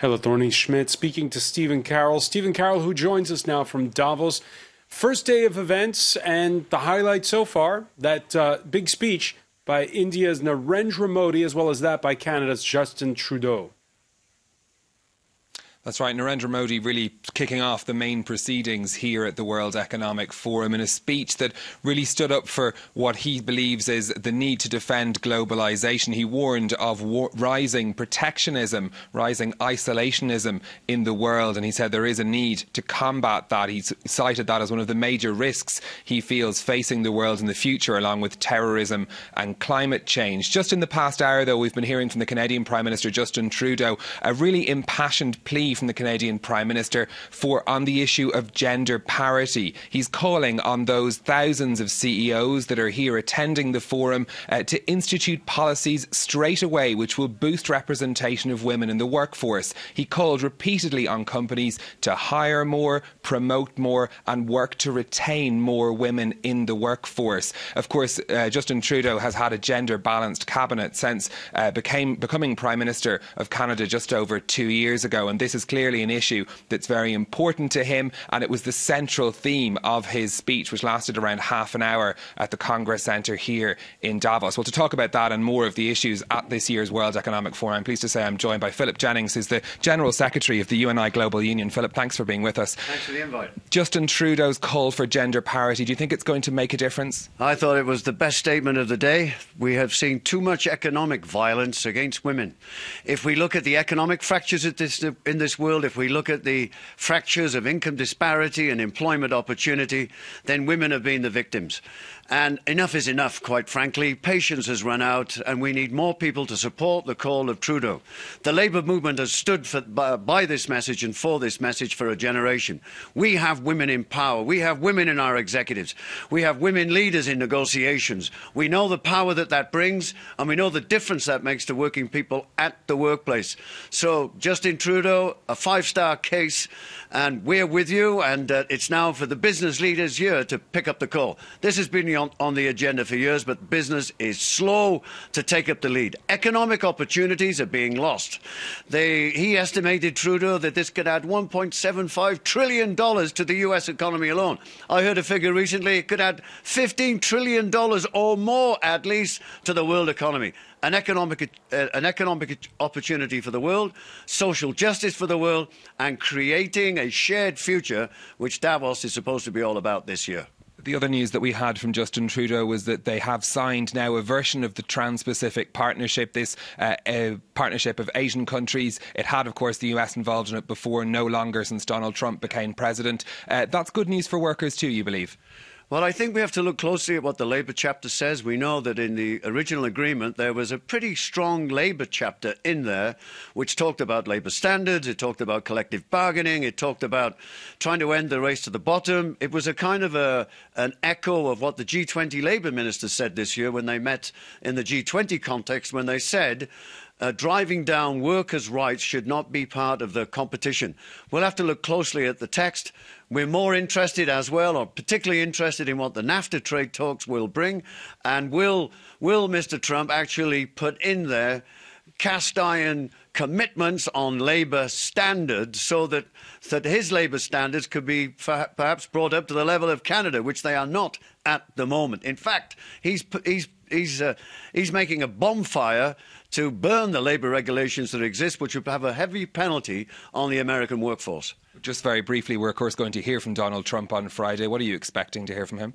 Hello, Thorny Schmidt speaking to Stephen Carroll. Stephen Carroll, who joins us now from Davos. First day of events, and the highlight so far, that big speech by India's Narendra Modi, as well as that by Canada's Justin Trudeau. That's right, Narendra Modi really kicking off the main proceedings here at the World Economic Forum in a speech that really stood up for what he believes is the need to defend globalisation. He warned of rising protectionism, rising isolationism in the world, and he said there is a need to combat that. He cited that as one of the major risks he feels facing the world in the future, along with terrorism and climate change. Just in the past hour, though, we've been hearing from the Canadian Prime Minister Justin Trudeau a really impassioned plea from the Canadian Prime Minister on the issue of gender parity. He's calling on those thousands of CEOs that are here attending the forum to institute policies straight away which will boost representation of women in the workforce. He called repeatedly on companies to hire more, promote more and work to retain more women in the workforce. Of course, Justin Trudeau has had a gender-balanced cabinet since becoming Prime Minister of Canada just over 2 years ago, and this is clearly an issue that's very important to him, and it was the central theme of his speech, which lasted around half an hour at the Congress Centre here in Davos. Well, to talk about that and more of the issues at this year's World Economic Forum, I'm pleased to say I'm joined by Philip Jennings, who's the General Secretary of the UNI Global Union. Philip, thanks for being with us. Thanks for the invite. Justin Trudeau's call for gender parity, do you think it's going to make a difference? I thought it was the best statement of the day. We have seen too much economic violence against women. If we look at the economic fractures in this world, if we look at the fractures of income disparity and employment opportunity, then women have been the victims. And enough is enough, quite frankly. Patience has run out, and we need more people to support the call of Trudeau. The Labour movement has stood by this message and for this message for a generation. We have women in power. We have women in our executives. We have women leaders in negotiations. We know the power that brings, and we know the difference that makes to working people at the workplace. So, Justin Trudeau, a five-star case, and we're with you, and it's now for the business leaders here to pick up the call. This has been on the agenda for years, but business is slow to take up the lead. Economic opportunities are being lost. He estimated, Trudeau, that this could add $1.75 trillion to the US economy alone. I heard a figure recently, it could add $15 trillion or more, at least, to the world economy. An economic opportunity for the world, social justice for the world, and creating a shared future, which Davos is supposed to be all about this year. The other news that we had from Justin Trudeau was that they have signed now a version of the Trans-Pacific Partnership, this partnership of Asian countries. It had, of course, the US involved in it before, no longer since Donald Trump became president. That's good news for workers too, you believe? Well, I think we have to look closely at what the Labour chapter says. We know that in the original agreement there was a pretty strong Labour chapter in there which talked about labour standards, it talked about collective bargaining, it talked about trying to end the race to the bottom. It was a kind of an echo of what the G20 Labour ministers said this year when they met in the G20 context, when they said driving down workers' rights should not be part of the competition. We'll have to look closely at the text. We're more interested as well, or particularly interested in what the NAFTA trade talks will bring. And will Mr. Trump actually put in there cast iron commitments on labour standards so that his labour standards could be perhaps brought up to the level of Canada, which they are not at the moment. In fact, he's making a bonfire to burn the labour regulations that exist, which would have a heavy penalty on the American workforce. Just very briefly, we're of course going to hear from Donald Trump on Friday. What are you expecting to hear from him?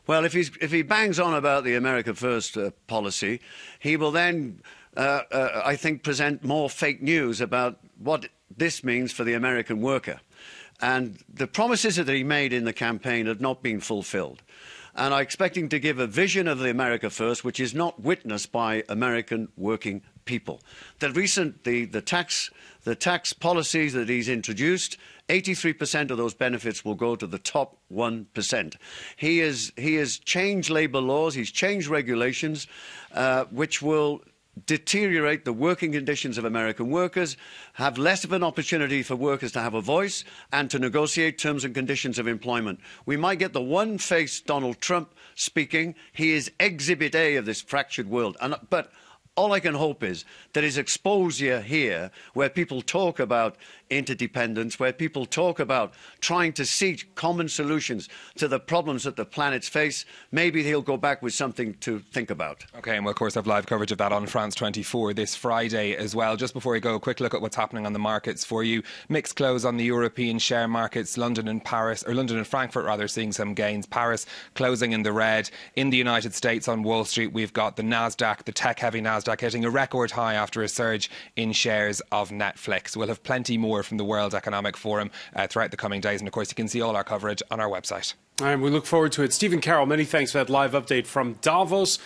Well, if he bangs on about the America First policy, he will then, I think, present more fake news about what this means for the American worker. And the promises that he made in the campaign have not been fulfilled. And I expect him to give a vision of the America First, which is not witnessed by American working people. The tax policies that he's introduced, 83% of those benefits will go to the top 1%. He has changed labour laws, he's changed regulations, which will deteriorate the working conditions of American workers, have less of an opportunity for workers to have a voice and to negotiate terms and conditions of employment. We might get the one-faced Donald Trump speaking. He is exhibit A of this fractured world. But All I can hope is that his exposure here, where people talk about interdependence, where people talk about trying to seek common solutions to the problems that the planets face, maybe he'll go back with something to think about. OK, and we'll, of course, have live coverage of that on France 24 this Friday as well. Just before we go, a quick look at what's happening on the markets for you. Mixed close on the European share markets. London and Frankfurt, rather, seeing some gains. Paris closing in the red. In the United States on Wall Street, we've got the Nasdaq, the tech-heavy Nasdaq, hitting a record high after a surge in shares of Netflix. We'll have plenty more from the World Economic Forum throughout the coming days. And, of course, you can see all our coverage on our website. And we look forward to it. Stephen Carroll, many thanks for that live update from Davos.